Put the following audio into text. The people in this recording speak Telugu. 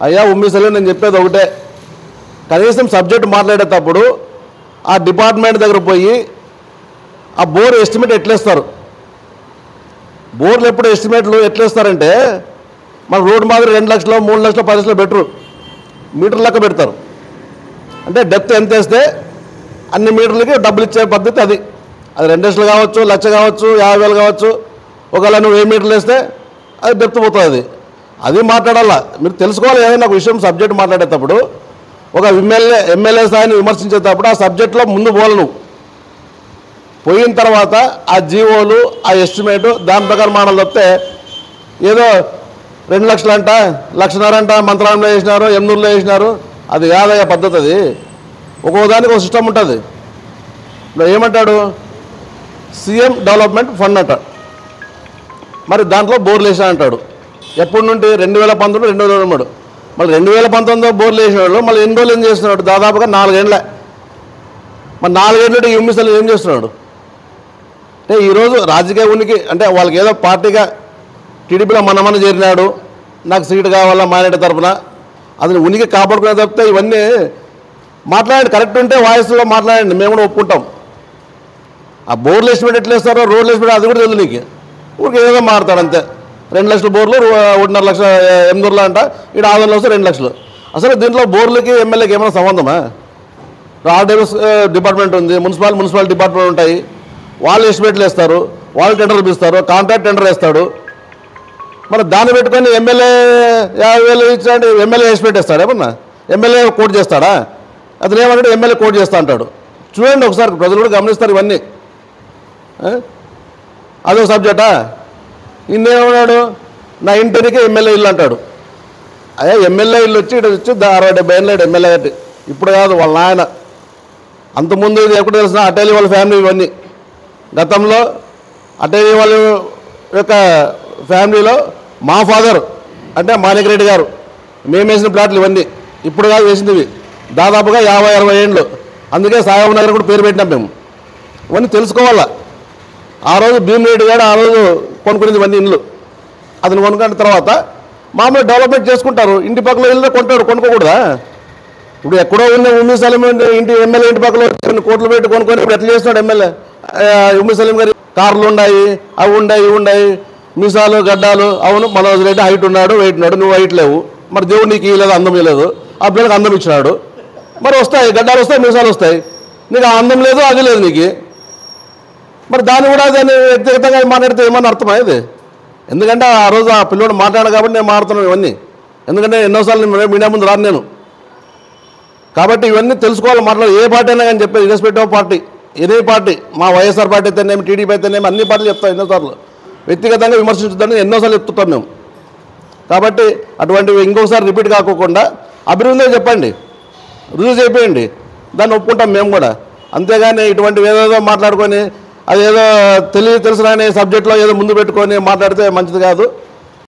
అయ్యా ఉమ్మి సలీం నేను చెప్పేది ఒకటే, కనీసం సబ్జెక్ట్ మాట్లాడేటప్పుడు ఆ డిపార్ట్మెంట్ దగ్గర పోయి ఆ బోర్ ఎస్టిమేట్ ఎట్లేస్తారు, బోర్లు ఎప్పుడు ఎస్టిమేట్లు ఎట్లేస్తారంటే మన రోడ్డు మాదిరి 2 లక్షలు 3 లక్షలు 10 లక్షలు బెటరు మీటర్ లెక్క పెడతారు. అంటే డెప్త్ ఎంత వేస్తే అన్ని మీటర్లకి డబ్బులు ఇచ్చే పద్ధతి అది. అది 2 లక్షలు కావచ్చు, 1 లక్ష కావచ్చు, 50,000 కావచ్చు. ఒకవేళ నువ్వు 1000 మీటర్లు వేస్తే అది డెప్త్ పోతుంది. అది మాట్లాడాలా. మీరు తెలుసుకోవాలి ఏదైనా ఒక విషయం సబ్జెక్ట్ మాట్లాడేటప్పుడు ఒక ఎమ్మెల్యే స్థాయిని విమర్శించేటప్పుడు ఆ సబ్జెక్ట్లో ముందు పోవాలి. నువ్వు పోయిన తర్వాత ఆ జీవోలు ఆ ఎస్టిమేటు దాని ప్రకారం మాటలు తప్పితే ఏదో 2 లక్షలంట 1,50,000 అంట మంత్రాలయంలో వేసినారు, ఎమ్నూరులో వేసినారు, అది కాదయ్యా పద్ధతి. అది ఒక్కో దానికి ఒక సిస్టమ్ ఉంటుంది. ఏమంటాడు సీఎం డెవలప్మెంట్ ఫండ్ అంట, మరి దాంట్లో బోర్లు వేసా అంటాడు. ఎప్పటి నుండి 2019 2023. మళ్ళీ 2019 బోర్లు వేసిన వాళ్ళు మళ్ళీ ఎన్ని రోజులు ఏం చేస్తున్నాడు, దాదాపుగా 4 ఏళ్ళ. మరి 4 ఏళ్ళంటే ఈ ఉమ్మిసలు ఏం చేస్తున్నాడు అంటే ఈరోజు రాజకీయ ఉనికి అంటే వాళ్ళకి ఏదో పార్టీగా టీడీపీలో మనమని చేరినాడు, నాకు సీటు కావాలా మైనార్టీ తరఫున, అది ఉనికి కాపాడుకునే తప్పితే ఇవన్నీ మాట్లాడండి. కరెక్ట్ ఉంటే వాయిస్లో మాట్లాడండి, మేము కూడా ఒప్పుకుంటాం. ఆ బోర్లు ఎస్టిమేట్ ఎట్లా వేస్తారో రోడ్లు ఎస్టిమేట్ అది కూడా తెలియదు నీకు. ఊరికి ఏదో మారుతాడు అంతే. 2 లక్షల బోర్లు 1.5 లక్ష ఎమ్నూరులో అంట, ఇక్కడ ఆదాయంలో వస్తే 2 లక్షలు. అసలు దీంట్లో బోర్లకి ఎమ్మెల్యేకి ఏమైనా సంబంధమా? ఆర్డీఎస్ డిపార్ట్మెంట్ ఉంది, మున్సిపల్ డిపార్ట్మెంట్ ఉంటాయి, వాళ్ళు ఎస్టిమేట్లు వేస్తారు, వాళ్ళు టెండర్లు పిలుస్తారు, కాంట్రాక్ట్ టెండర్ వేస్తాడు. మరి దాన్ని పెట్టుకొని ఎమ్మెల్యే 50,000 ఇచ్చాడు, ఎమ్మెల్యే ఎస్టిమేట్ వేస్తాడు. ఏమన్నా ఎమ్మెల్యే కోట్ చేస్తాడా? అతను ఏమంటాడు ఎమ్మెల్యే కోట్ చేస్తా అంటాడు. చూడండి ఒకసారి, ప్రజలు కూడా గమనిస్తారు ఇవన్నీ. అదొక సబ్జెక్టా? ఇన్నేమన్నాడు నా ఇంటికి ఎమ్మెల్యే ఇల్లు అంటాడు. అయ్యా ఎమ్మెల్యే ఇల్లు వచ్చి ఇక్కడ వచ్చి 60-70 ఏళ్ళు ఎమ్మెల్యే కట్టి, ఇప్పుడు కాదు వాళ్ళ నాయన. అంతకుముందు ఇది ఎక్కడ తెలిసిన అటేలి వాళ్ళ ఫ్యామిలీ ఇవన్నీ. గతంలో అటేలి వాళ్ళ యొక్క ఫ్యామిలీలో మా ఫాదర్ అంటే మాణిక్రెడ్డి గారు మేము వేసిన ప్లాట్లు ఇవన్నీ, ఇప్పుడు కాదు వేసింది ఇవి, దాదాపుగా 50-60 ఏళ్ళు. అందుకే సాయిబాబు నగర్ కూడా పేరు పెట్టినాం మేము. ఇవన్నీ తెలుసుకోవాలా. ఆ రోజు భీమిరెడ్డి గారు ఆ రోజు కొనుక్కునేది ఇవన్నీ ఇండ్లు. అతను కొనుక్కున్న తర్వాత మామూలు డెవలప్మెంట్ చేసుకుంటారు. ఇంటి పక్కల ఇల్లు కొంటాడు, కొనుక్కోకూడదా? ఇప్పుడు ఎక్కడో ఉన్న ఉమ్మి సలీం ఇంటి ఎమ్మెల్యే ఇంటి పక్కల కొన్ని కోట్లు పెట్టి కొనుక్కొని ఇప్పుడు ఎట్లా చేస్తున్నాడు ఎమ్మెల్యే ఉమ్మి సలీం గారి? కార్లు ఉన్నాయి, అవి ఉన్నాయి, ఇవి ఉన్నాయి, మీసాలు గడ్డాలు. అవును మనోజ్ రెడ్డి హైట్ ఉన్నాడు, వెయిట్ ఉన్నాడు, నువ్వు హైట్ లేవు. మరి దేవుడు నీకు ఇవ్వలేదు, అందం ఇవ్వలేదు. ఆ పిల్లలకు అందం ఇచ్చినాడు, మరి వస్తాయి గడ్డాలు వస్తాయి, మీసాలు వస్తాయి. నీకు ఆ అందం లేదు, అది లేదు నీకు. మరి దాన్ని కూడా దాన్ని వ్యక్తిగతంగా మాట్లాడితే ఏమన్నా అర్థమా ఇది? ఎందుకంటే ఆ రోజు ఆ పిల్లోడు మాట్లాడాడు కాబట్టి నేను మాట్లాడుతున్నాను ఇవన్నీ. ఎందుకంటే ఎన్నోసార్లు మీడియా ముందు రాను నేను. కాబట్టి ఇవన్నీ తెలుసుకోవాలి, మాట్లాడాలి. ఏ పార్టీ అయినా కానీ చెప్పేది irrespective of party, any party, మా వైఎస్ఆర్ పార్టీ అయితేనేమి, టీడీపీ అయితేనేమి, అన్ని పార్టీలు చెప్తాం ఎన్నోసార్లు. వ్యక్తిగతంగా విమర్శించుద్దని ఎన్నోసార్లు చెప్తుంటాం మేము. కాబట్టి అటువంటివి ఇంకొకసారి రిపీట్ కాకోకుండా అభివృద్ధి చెప్పండి, రుజువు చేయండి, దాన్ని ఒప్పుకుంటాం మేము కూడా. అంతేగాని ఇటువంటి ఏదేదో మాట్లాడుకొని అదేదో తెలుసు రాని సబ్జెక్ట్లో ఏదో ముందు పెట్టుకొని మాట్లాడితే మంచిది కాదు.